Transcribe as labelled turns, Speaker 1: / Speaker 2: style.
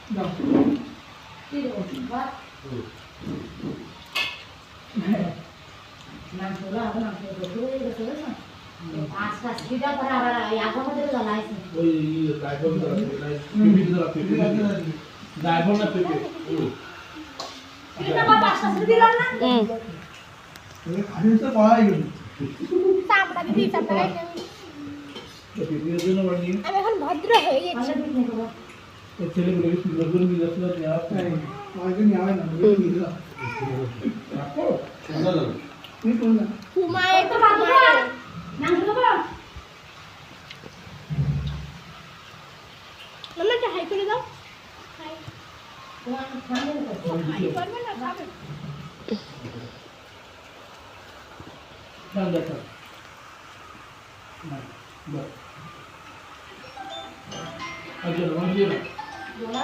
Speaker 1: দাও
Speaker 2: কি দেবো ভাত মাংস লাগবে মাংস দেখে গেছে না পাঁচ পাঁচ কিটা করে আবার আগের মধ্যে জ্বালাইছে
Speaker 3: ওই ড্রাইভার দ্বারা পেপে দ্বারা পেপে ড্রাইভার না পেপে
Speaker 2: কিটা বা পাঁচটা ছিল দিলাম না
Speaker 1: খালি তো পাওয়াই গেল
Speaker 4: চামড়া দিদি চামড়া
Speaker 3: পেপের জন্য বানিয়ে
Speaker 4: আমি এখন ভদ্র হয়ে গেছি
Speaker 2: আমরা পিকনিক করব
Speaker 3: ছেলেগুলোকে সুন্দর করে মিলাতে নেওয়া
Speaker 1: আমাকে নিয়ে আয় না
Speaker 3: রাখো সুন্দর লাগে
Speaker 1: তুমি কোন না
Speaker 4: কুমায়
Speaker 2: তো ভাত খাবো মাংস খাবো
Speaker 4: মামা একটা হাই করে দাও হাই
Speaker 2: তোমার সামনে তো
Speaker 4: হাই করবে না খাবে
Speaker 3: ডাল দেখা বাহ আচ্ছা রোমান দিয়ে না
Speaker 2: দোলা